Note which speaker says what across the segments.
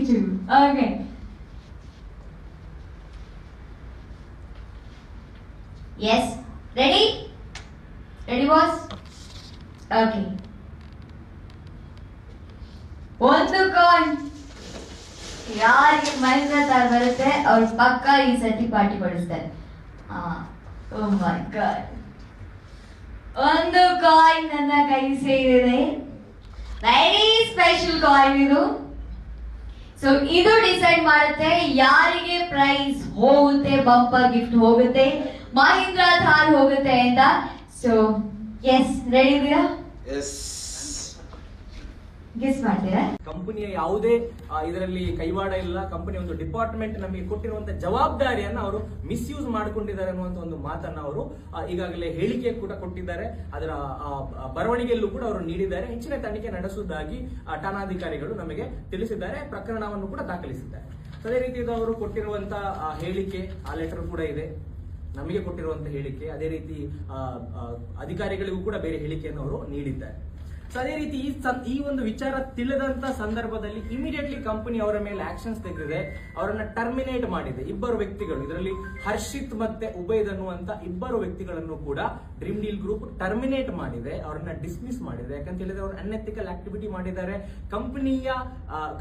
Speaker 1: too. Okay. Yes. Ready? Ready, boss? Okay. ಒಂದು coin ಯಾರಿಗೆ ಮೈಂದ್ರ ತರ ಬರುತ್ತೆ ಅವ್ರು ಪಕ್ಕ ಈ ಸತಿ ಪಾರ್ಟಿ ಪಡಿಸ್ತಾರೆ. ಓ ಮೈ ಗಾಡ್, ಒಂದು ಕಾಯಿನ್ ನನ್ನ ಕೈ ಸೇರಿದೆ. ವೆರಿ ಸ್ಪೆಷಲ್ ಕಾಯಿನ್ ಇದು. ಸೊ ಇದು ಡಿಸೈಡ್ ಮಾಡುತ್ತೆ ಯಾರಿಗೆ ಪ್ರೈಸ್ ಹೋಗುತ್ತೆ, ಬಂಪರ್ ಗಿಫ್ಟ್ ಹೋಗುತ್ತೆ, ಮಹೀಂದ್ರ ಥಾರ್ ಹೋಗುತ್ತೆ ಅಂತ. ಸೊ ಎಸ್, ರೆಡಿ ಇದೀರಾ?
Speaker 2: ಎಸ್.
Speaker 1: ಗೆಸ್ ಮಾಡ್ತೀರಾ?
Speaker 3: ಕಂಪನಿಯ ಯಾವುದೇ ಇದರಲ್ಲಿ ಕೈವಾಡ ಇಲ್ಲ. ಕಂಪನಿ ಒಂದು ಡಿಪಾರ್ಟ್ಮೆಂಟ್ ನಮಗೆ ಕೊಟ್ಟಿರುವಂತಹ ಜವಾಬ್ದಾರಿಯನ್ನ ಅವರು ಮಿಸ್ಯೂಸ್ ಮಾಡಿಕೊಂಡಿದ್ದಾರೆ ಅನ್ನುವಂತ ಒಂದು ಮಾತನ್ನ ಅವರು ಈಗಾಗಲೇ ಹೇಳಿಕೆ ಕೂಡ ಕೊಟ್ಟಿದ್ದಾರೆ. ಅದರ ಬರವಣಿಗೆಯಲ್ಲೂ ಕೂಡ ಅವರು ನೀಡಿದ್ದಾರೆ. ಹೆಚ್ಚಿನ ತನಿಖೆ ನಡೆಸುವುದಾಗಿ ಠಾಣಾಧಿಕಾರಿಗಳು ನಮಗೆ ತಿಳಿಸಿದ್ದಾರೆ. ಪ್ರಕರಣವನ್ನು ಕೂಡ ದಾಖಲಿಸಿದ್ದಾರೆ. ಅದೇ ರೀತಿ ಅವರು ಕೊಟ್ಟಿರುವಂತಹ ಹೇಳಿಕೆ, ಆ ಲೆಟರ್ ಕೂಡ ಇದೆ, ನಮಗೆ ಕೊಟ್ಟಿರುವಂತಹ ಹೇಳಿಕೆ. ಅದೇ ರೀತಿ ಅಧಿಕಾರಿಗಳಿಗೂ ಕೂಡ ಬೇರೆ ಹೇಳಿಕೆಯನ್ನು ಅವರು ನೀಡಿದ್ದಾರೆ. ಸೊ ಅದೇ ರೀತಿ ಈ ಒಂದು ವಿಚಾರ ತಿಳಿದಂತ ಸಂದರ್ಭದಲ್ಲಿ ಇಮಿಡಿಯೇಟ್ಲಿ ಕಂಪನಿ ಅವರ ಮೇಲೆ ಆಕ್ಷನ್ಸ್ ತೆಗೆದಿದೆ. ಅವರನ್ನ ಟರ್ಮಿನೇಟ್ ಮಾಡಿದೆ. ಇಬ್ಬರು ವ್ಯಕ್ತಿಗಳು, ಇದರಲ್ಲಿ ಹರ್ಷಿತ್ ಮತ್ತೆ ಉಬೈದ್ ಅನ್ನುವಂತ ಇಬ್ಬರು ವ್ಯಕ್ತಿಗಳನ್ನು ಕೂಡ ಡ್ರೀಮ್ ಡೀಲ್ ಗ್ರೂಪ್ ಟರ್ಮಿನೇಟ್ ಮಾಡಿದೆ. ಅವರನ್ನ ಡಿಸ್ಮಿಸ್ ಮಾಡಿದೆ. ಯಾಕಂತ ಹೇಳಿದ್ರೆ ಅವರು ಅನ್ಎಥಿಕಲ್ ಆಕ್ಟಿವಿಟಿ ಮಾಡಿದ್ದಾರೆ.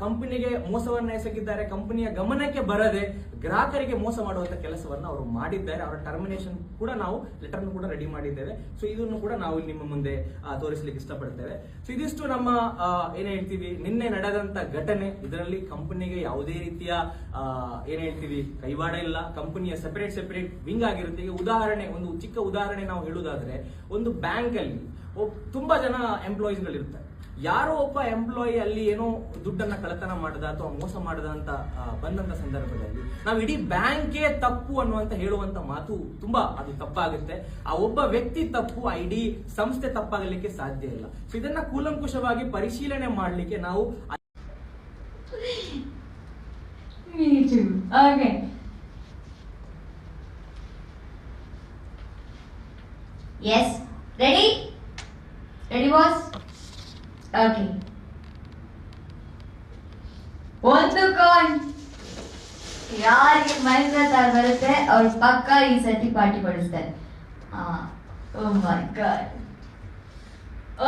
Speaker 3: ಕಂಪನಿಗೆ ಮೋಸವನ್ನ ಎಸಗಿದ್ದಾರೆ. ಕಂಪನಿಯ ಗಮನಕ್ಕೆ ಬರದೆ ಗ್ರಾಹಕರಿಗೆ ಮೋಸ ಮಾಡುವಂತ ಕೆಲಸವನ್ನ ಅವರು ಮಾಡಿದ್ದಾರೆ. ಅವರ ಟರ್ಮಿನೇಷನ್ ಕೂಡ ನಾವು ಲೆಟರ್ ಕೂಡ ರೆಡಿ ಮಾಡಿದ್ದೇವೆ. ಸೊ ಇದನ್ನು ಕೂಡ ನಾವು ನಿಮ್ಮ ಮುಂದೆ ತೋರಿಸಲಿಕ್ಕೆ ಇಷ್ಟಪಡ್ತೇವೆ. ಸೊ ಇದಿಷ್ಟು ನಮ್ಮ ಏನ್ ಹೇಳ್ತೀವಿ ನಿನ್ನೆ ನಡೆದಂತ ಘಟನೆ. ಇದರಲ್ಲಿ ಕಂಪನಿಗೆ ಯಾವುದೇ ರೀತಿಯ ಏನ್ ಹೇಳ್ತೀವಿ ಕೈವಾಡ ಇಲ್ಲ. ಕಂಪನಿಯ ಸೆಪರೇಟ್ ವಿಂಗ್ ಆಗಿರುತ್ತೆ. ಈಗ ಉದಾಹರಣೆ, ಒಂದು ಚಿಕ್ಕ ಉದಾಹರಣೆ ನಾವು ಹೇಳುವುದಾದ್ರೆ, ಒಂದು ಬ್ಯಾಂಕ್ ಅಲ್ಲಿ ತುಂಬಾ ಜನ ಎಂಪ್ಲಾಯೀಸ್ ಗಳಿರ್ತಾರೆ. ಯಾರೋ ಒಬ್ಬ ಎಂಪ್ಲಾಯಿ ಅಲ್ಲಿ ಏನೋ ದುಡ್ಡನ್ನ ಕಳ್ಳತನ ಮಾಡದ ಅಥವಾ ಮೋಸ ಮಾಡದ ಅಂತ ಬಂದಂತ ಸಂದರ್ಭದಲ್ಲಿ ನಾವು ಇಡೀ ಬ್ಯಾಂಕೇ ತಪ್ಪು ಅನ್ನುವಂತ ಹೇಳುವಂತ ಮಾತು ತುಂಬಾ ಅದು ತಪ್ಪಾಗುತ್ತೆ. ಆ ಒಬ್ಬ ವ್ಯಕ್ತಿ ತಪ್ಪು, ಆ ಇಡೀ ಸಂಸ್ಥೆ ತಪ್ಪಾಗಲಿಕ್ಕೆ ಸಾಧ್ಯ ಇಲ್ಲ. ಸೊ ಇದನ್ನ ಕೂಲಂಕುಷವಾಗಿ ಪರಿಶೀಲನೆ ಮಾಡಲಿಕ್ಕೆ ನಾವು
Speaker 1: Me too. Okay. Yes. Ready? Ready, boss? Okay. ಒಂದು ಕಾಯಿನ್ ಯಾರಿಗೆ ಮೈಂದ್ರ ತರ ಬರುತ್ತೆ ಅವ್ರು ಪಕ್ಕ ಈ ಸತಿ ಪಾರ್ಟಿ ಪಡಿಸ್ತಾರೆ. ಓ ಮೈ ಗಾಡ್,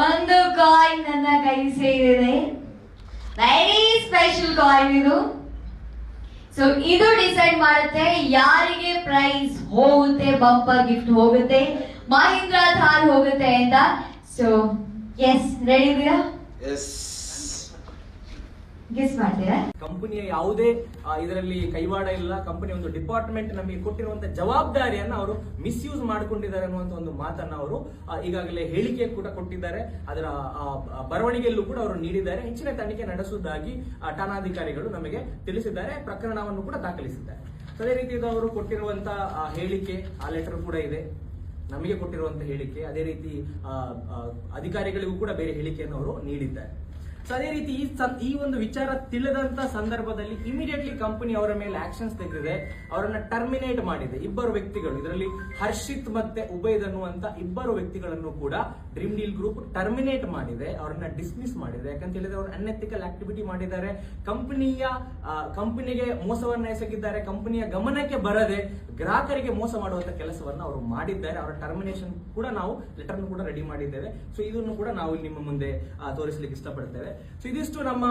Speaker 1: ಒಂದು ಕಾಯಿನ್ ನನ್ನ ಕೈ ಸೇರಿದೆ. ವೆರಿ ಸ್ಪೆಷಲ್ ಕಾಯಿನ್ ಇದು. ಸೊ ಇದು ಡಿಸೈಡ್ ಮಾಡುತ್ತೆ ಯಾರಿಗೆ ಪ್ರೈಸ್ ಹೋಗುತ್ತೆ, ಬಂಪರ್ ಗಿಫ್ಟ್ ಹೋಗುತ್ತೆ, ಮಹೀಂದ್ರ ಥಾರ್ ಹೋಗುತ್ತೆ ಅಂತ. ಸೊ ಎಸ್, ರೆಡಿ ಇದೀರಾ?
Speaker 2: ಎಸ್.
Speaker 1: ಗೆಸ್ ಮಾಡ್ತೀರಾ?
Speaker 3: ಕಂಪನಿಯ ಯಾವುದೇ ಇದರಲ್ಲಿ ಕೈವಾಡ ಇಲ್ಲ. ಕಂಪನಿ ಒಂದು ಡಿಪಾರ್ಟ್ಮೆಂಟ್ ನಮಗೆ ಕೊಟ್ಟಿರುವಂತಹ ಜವಾಬ್ದಾರಿಯನ್ನ ಅವರು ಮಿಸ್ಯೂಸ್ ಮಾಡಿಕೊಂಡಿದ್ದಾರೆ ಅನ್ನುವಂತ ಒಂದು ಮಾತನ್ನ ಅವರು ಈಗಾಗಲೇ ಹೇಳಿಕೆ ಕೂಡ ಕೊಟ್ಟಿದ್ದಾರೆ. ಅದರ ಬರವಣಿಗೆಯಲ್ಲೂ ಕೂಡ ಅವರು ನೀಡಿದ್ದಾರೆ. ಹೆಚ್ಚಿನ ತನಿಖೆ ನಡೆಸುವುದಾಗಿ ಠಾಣಾಧಿಕಾರಿಗಳು ನಮಗೆ ತಿಳಿಸಿದ್ದಾರೆ. ಪ್ರಕರಣವನ್ನು ಕೂಡ ದಾಖಲಿಸಿದ್ದಾರೆ. ಅದೇ ರೀತಿ ಅವರು ಕೊಟ್ಟಿರುವಂತಹ ಹೇಳಿಕೆ, ಆ ಲೆಟರ್ ಕೂಡ ಇದೆ, ನಮಗೆ ಕೊಟ್ಟಿರುವಂತಹ ಹೇಳಿಕೆ. ಅದೇ ರೀತಿ ಅಧಿಕಾರಿಗಳಿಗೂ ಕೂಡ ಬೇರೆ ಹೇಳಿಕೆಯನ್ನು ಅವರು ನೀಡಿದ್ದಾರೆ. ಸೊ ಅದೇ ರೀತಿ ಈ ಒಂದು ವಿಚಾರ ತಿಳಿದಂತ ಸಂದರ್ಭದಲ್ಲಿ ಇಮಿಡಿಯೇಟ್ಲಿ ಕಂಪನಿ ಅವರ ಮೇಲೆ ಆಕ್ಷನ್ಸ್ ತೆಗೆದಿದೆ. ಅವರನ್ನ ಟರ್ಮಿನೇಟ್ ಮಾಡಿದೆ. ಇಬ್ಬರು ವ್ಯಕ್ತಿಗಳು, ಇದರಲ್ಲಿ ಹರ್ಷಿತ್ ಮತ್ತೆ ಉಬೈದ್ ಅನ್ನುವಂತ ಇಬ್ಬರು ವ್ಯಕ್ತಿಗಳನ್ನು ಕೂಡ ಡ್ರೀಮ್ ಡೀಲ್ ಗ್ರೂಪ್ ಟರ್ಮಿನೇಟ್ ಮಾಡಿದೆ. ಅವರನ್ನ ಡಿಸ್ಮಿಸ್ ಮಾಡಿದೆ. ಯಾಕಂತ ಹೇಳಿದ್ರೆ ಅವರು ಅನ್ಎಥಿಕಲ್ ಆಕ್ಟಿವಿಟಿ ಮಾಡಿದ್ದಾರೆ. ಕಂಪನಿಗೆ ಮೋಸವನ್ನ ಎಸಗಿದ್ದಾರೆ. ಕಂಪನಿಯ ಗಮನಕ್ಕೆ ಬರದೆ ಗ್ರಾಹಕರಿಗೆ ಮೋಸ ಮಾಡುವಂತ ಕೆಲಸವನ್ನ ಅವರು ಮಾಡಿದ್ದಾರೆ. ಅವರ ಟರ್ಮಿನೇಷನ್ ಕೂಡ ನಾವು ಲೆಟರ್ ಕೂಡ ರೆಡಿ ಮಾಡಿದ್ದೇವೆ. ಸೊ ಇದನ್ನು ಕೂಡ ನಾವು ನಿಮ್ಮ ಮುಂದೆ ತೋರಿಸಲಿಕ್ಕೆ ಇಷ್ಟಪಡ್ತೇವೆ. ಸೊ ಇದಿಷ್ಟು ನಮ್ಮ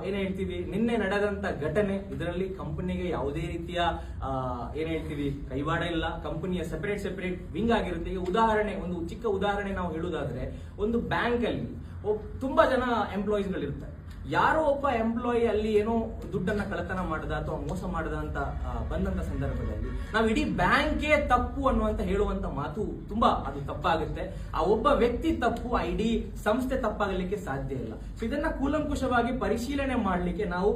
Speaker 3: ಏನ್ ಹೇಳ್ತೀವಿ ನಿನ್ನೆ ನಡೆದಂತ ಘಟನೆ. ಇದರಲ್ಲಿ ಕಂಪನಿಗೆ ಯಾವುದೇ ರೀತಿಯ ಏನ್ ಹೇಳ್ತೀವಿ ಕೈವಾಡ ಇಲ್ಲ. ಕಂಪನಿಯ ಸೆಪರೇಟ್ ವಿಂಗ್ ಆಗಿರುತ್ತೆ. ಈಗ ಉದಾಹರಣೆ, ಒಂದು ಚಿಕ್ಕ ಉದಾಹರಣೆ ನಾವು ಹೇಳುವುದಾದ್ರೆ, ಒಂದು ಬ್ಯಾಂಕ್ ಅಲ್ಲಿ ತುಂಬಾ ಜನ ಎಂಪ್ಲಾಯೀಸ್ ಗಳಿರ್ತಾರೆ. ಯಾರೋ ಒಬ್ಬ ಎಂಪ್ಲಾಯಿ ಅಲ್ಲಿ ಏನೋ ದುಡ್ಡನ್ನ ಕಳ್ಳತನ ಮಾಡದ ಅಥವಾ ಮೋಸ ಮಾಡದ ಅಂತ ಬಂದಂತ ಸಂದರ್ಭದಲ್ಲಿ ನಾವು ಇಡೀ ಬ್ಯಾಂಕೇ ತಪ್ಪು ಅನ್ನುವಂತ ಹೇಳುವಂತ ಮಾತು ತುಂಬಾ ಅದು ತಪ್ಪಾಗುತ್ತೆ. ಆ ಒಬ್ಬ ವ್ಯಕ್ತಿ ತಪ್ಪು, ಆ ಇಡೀ ಸಂಸ್ಥೆ ತಪ್ಪಾಗಲಿಕ್ಕೆ ಸಾಧ್ಯ ಇಲ್ಲ. ಸೊ ಇದನ್ನ ಕೂಲಂಕುಷವಾಗಿ ಪರಿಶೀಲನೆ ಮಾಡಲಿಕ್ಕೆ ನಾವು